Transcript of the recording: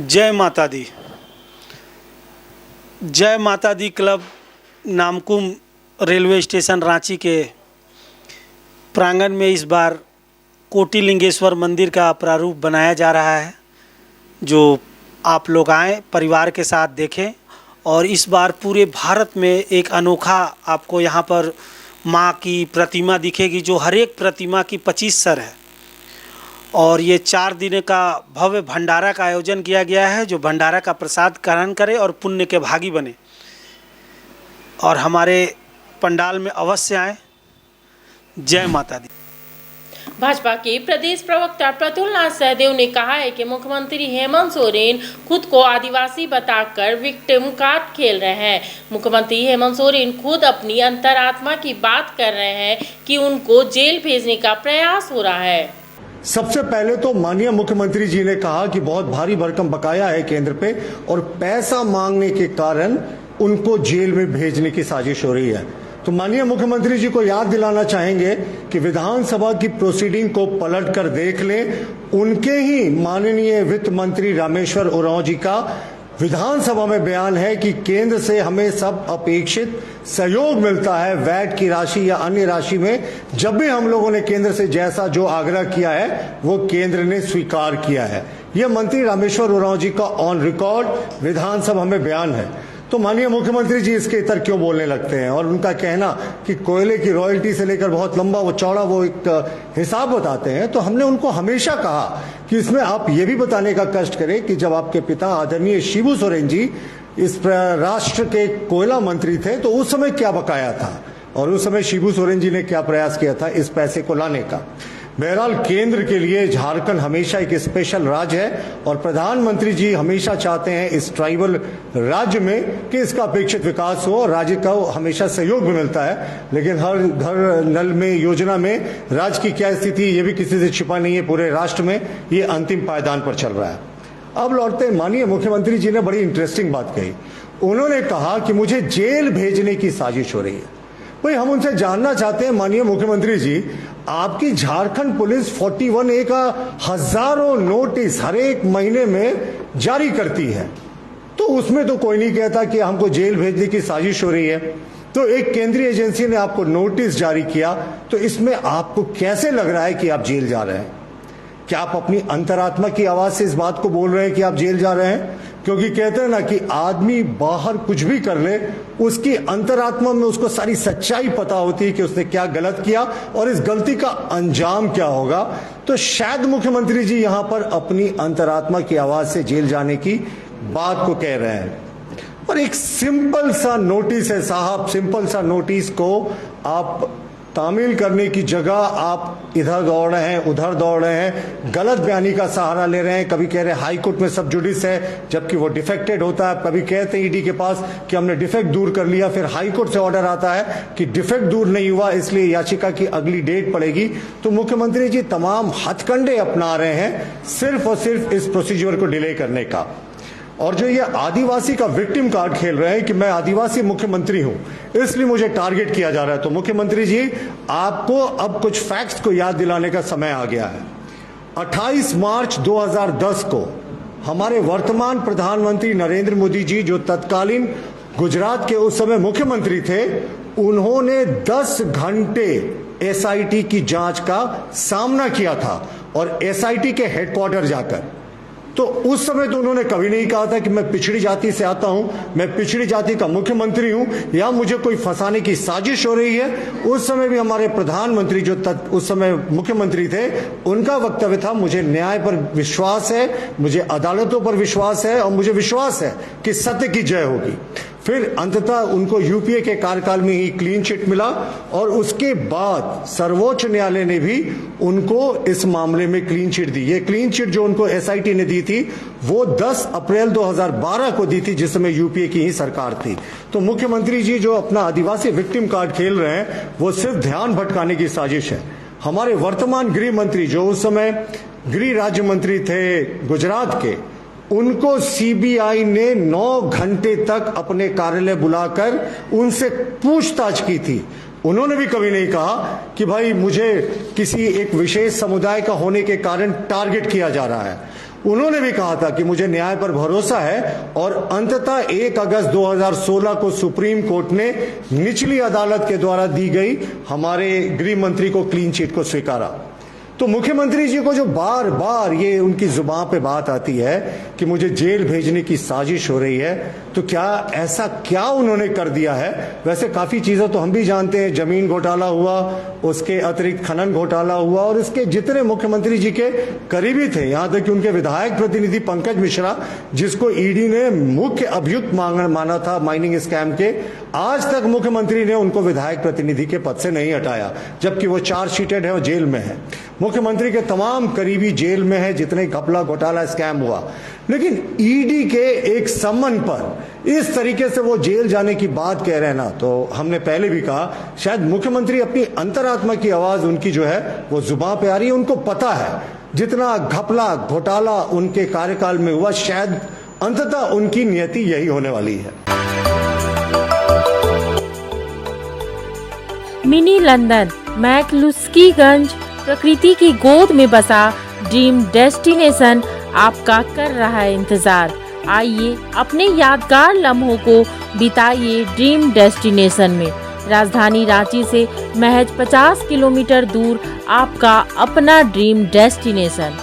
जय माता दी। जय माता दी club Namkum railway station Ranchi के प्रांगण में इस बार कोटिलिंगेश्वर मंदिर का प्रारूप बनाया जा रहा है, जो आप लोग आएँ परिवार के साथ देखें। और इस बार पूरे भारत में एक अनोखा आपको यहाँ पर माँ की प्रतिमा दिखेगी, जो हर एक प्रतिमा की 25 सर है। और ये 4 दिन का भव्य भंडारा का आयोजन किया गया है, जो भंडारा का प्रसाद ग्रहण करे और पुण्य के भागी बने और हमारे पंडाल में अवश्य आए। जय माता दी। भाजपा के प्रदेश प्रवक्ता प्रतुलनाथ सहदेव ने कहा है कि मुख्यमंत्री हेमंत सोरेन खुद को आदिवासी बताकर विक्टिम कार्ड खेल रहे हैं। मुख्यमंत्री हेमंत सोरेन खुद अपनी अंतरात्मा की बात कर रहे हैं कि उनको जेल भेजने का प्रयास हो रहा है। सबसे पहले तो माननीय मुख्यमंत्री जी ने कहा कि बहुत भारी भरकम बकाया है केंद्र पे और पैसा मांगने के कारण उनको जेल में भेजने की साजिश हो रही है। तो माननीय मुख्यमंत्री जी को याद दिलाना चाहेंगे कि विधानसभा की प्रोसीडिंग को पलट कर देख लें। उनके ही माननीय वित्त मंत्री रामेश्वर उरांव जी का विधानसभा में बयान है कि केंद्र से हमें सब अपेक्षित सहयोग मिलता है वैट की राशि या अन्य राशि में। जब भी हम लोगों ने केंद्र से जैसा जो आग्रह किया है वो केंद्र ने स्वीकार किया है। यह मंत्री रामेश्वर उरांव जी का ऑन रिकॉर्ड विधानसभा में बयान है। तो माननीय मुख्यमंत्री जी इसके इतर क्यों बोलने लगते हैं और उनका कहना कि कोयले की रॉयल्टी से लेकर बहुत लंबा वो चौड़ा वो एक हिसाब बताते हैं। तो हमने उनको हमेशा कहा कि इसमें आप ये भी बताने का कष्ट करें कि जब आपके पिता आदरणीय शिबू सोरेन जी इस राष्ट्र के कोयला मंत्री थे तो उस समय क्या बकाया था और उस समय शिबू सोरेन जी ने क्या प्रयास किया था इस पैसे को लाने का। बहरहाल केंद्र के लिए झारखंड हमेशा एक स्पेशल राज्य है और प्रधानमंत्री जी हमेशा चाहते हैं इस ट्राइबल राज्य में कि इसका अपेक्षित विकास हो और राज्य का हमेशा सहयोग भी मिलता है। लेकिन हर घर नल में योजना में राज्य की क्या स्थिति ये भी किसी से छिपा नहीं है। पूरे राष्ट्र में ये अंतिम पायदान पर चल रहा है। अब लौटते हैं, माननीय मुख्यमंत्री जी ने बड़ी इंटरेस्टिंग बात कही। उन्होंने कहा कि मुझे जेल भेजने की साजिश हो रही है। भाई हम उनसे जानना चाहते हैं माननीय मुख्यमंत्री जी, आपकी झारखंड पुलिस 41A का हजारों नोटिस हर एक महीने में जारी करती है, तो उसमें तो कोई नहीं कहता कि हमको जेल भेजने की साजिश हो रही है। तो एक केंद्रीय एजेंसी ने आपको नोटिस जारी किया, तो इसमें आपको कैसे लग रहा है कि आप जेल जा रहे हैं? क्या आप अपनी अंतरात्मा की आवाज से इस बात को बोल रहे हैं कि आप जेल जा रहे हैं? क्योंकि कहते हैं ना कि आदमी बाहर कुछ भी कर ले, उसकी अंतरात्मा में उसको सारी सच्चाई पता होती है कि उसने क्या गलत किया और इस गलती का अंजाम क्या होगा। तो शायद मुख्यमंत्री जी यहां पर अपनी अंतरात्मा की आवाज से जेल जाने की बात को कह रहे हैं। और एक सिंपल सा नोटिस है साहब, सिंपल सा नोटिस को आप तामील करने की जगह आप इधर दौड़ रहे हैं उधर दौड़ रहे हैं, गलत बयानी का सहारा ले रहे हैं। कभी कह रहे हैं हाई कोर्ट में सब जुडिस है जबकि वो डिफेक्टेड होता है, कभी कहते हैं ईडी के पास कि हमने डिफेक्ट दूर कर लिया, फिर हाई कोर्ट से ऑर्डर आता है कि डिफेक्ट दूर नहीं हुआ इसलिए याचिका की अगली डेट पड़ेगी। तो मुख्यमंत्री जी तमाम हथकंडे अपना रहे हैं सिर्फ और सिर्फ इस प्रोसीजर को डिले करने का। और जो ये आदिवासी का विक्टिम कार्ड खेल रहे हैं कि मैं आदिवासी मुख्यमंत्री हूं इसलिए मुझे टारगेट किया जा रहा है, तो मुख्यमंत्री जी आपको अब कुछ फैक्ट्स को याद दिलाने का समय आ गया है। 28 मार्च 2010 को हमारे वर्तमान प्रधानमंत्री नरेंद्र मोदी जी, जो तत्कालीन गुजरात के उस समय मुख्यमंत्री थे, उन्होंने 10 घंटे एसआईटी की जांच का सामना किया था और एसआईटी के हेडक्वार्टर जाकर। तो उस समय तो उन्होंने कभी नहीं कहा था कि मैं पिछड़ी जाति से आता हूं, मैं पिछड़ी जाति का मुख्यमंत्री हूं या मुझे कोई फंसाने की साजिश हो रही है। उस समय भी हमारे प्रधानमंत्री जो उस समय मुख्यमंत्री थे उनका वक्तव्य था मुझे न्याय पर विश्वास है, मुझे अदालतों पर विश्वास है और मुझे विश्वास है कि सत्य की जय होगी। फिर अंततः उनको यूपीए के कार्यकाल में ही क्लीन चिट मिला और उसके बाद सर्वोच्च न्यायालय ने भी उनको इस मामले में क्लीन चिट दी। ये क्लीन चिट जो उनको एसआईटी ने दी थी वो 10 अप्रैल 2012 को दी थी, जिस समय यूपीए की ही सरकार थी। तो मुख्यमंत्री जी जो अपना आदिवासी विक्टिम कार्ड खेल रहे हैं वो सिर्फ ध्यान भटकाने की साजिश है। हमारे वर्तमान गृह मंत्री जो उस समय गृह राज्य मंत्री थे गुजरात के, उनको सीबीआई ने 9 घंटे तक अपने कार्यालय बुलाकर उनसे पूछताछ की थी। उन्होंने भी कभी नहीं कहा कि भाई मुझे किसी एक विशेष समुदाय का होने के कारण टारगेट किया जा रहा है। उन्होंने भी कहा था कि मुझे न्याय पर भरोसा है और अंततः 1 अगस्त 2016 को सुप्रीम कोर्ट ने निचली अदालत के द्वारा दी गई हमारे गृह मंत्री को क्लीन चिट को स्वीकारा। तो मुख्यमंत्री जी को जो बार बार ये उनकी जुबान पे बात आती है कि मुझे जेल भेजने की साजिश हो रही है, तो क्या ऐसा क्या उन्होंने कर दिया है? वैसे काफी चीजें तो हम भी जानते हैं, जमीन घोटाला हुआ, उसके अतिरिक्त खनन घोटाला हुआ, और इसके जितने मुख्यमंत्री जी के करीबी थे, यहां तक कि उनके विधायक प्रतिनिधि पंकज मिश्रा, जिसको ईडी ने मुख्य अभियुक्त माना था माइनिंग स्कैम के, आज तक मुख्यमंत्री ने उनको विधायक प्रतिनिधि के पद से नहीं हटाया, जबकि वो चार्जशीटेड है और जेल में है। मुख्यमंत्री के तमाम करीबी जेल में है, जितने घपला घोटाला स्कैम हुआ। लेकिन ईडी के एक सम्मन पर इस तरीके से वो जेल जाने की बात कह रहे हैं ना, तो हमने पहले भी कहा शायद मुख्यमंत्री अपनी अंतरात्मा की आवाज उनकी जो है वो जुबान पे आ रही है। उनको पता है जितना घपला घोटाला उनके कार्यकाल में हुआ, शायद अंततः उनकी नियति यही होने वाली है। मिनी लंदन मैक्लुस्कीगंज प्रकृति की गोद में बसा ड्रीम डेस्टिनेशन आपका कर रहा है इंतजार। आइए अपने यादगार लम्हों को बिताइए ड्रीम डेस्टिनेशन में। राजधानी रांची से महज 50 किलोमीटर दूर आपका अपना ड्रीम डेस्टिनेशन।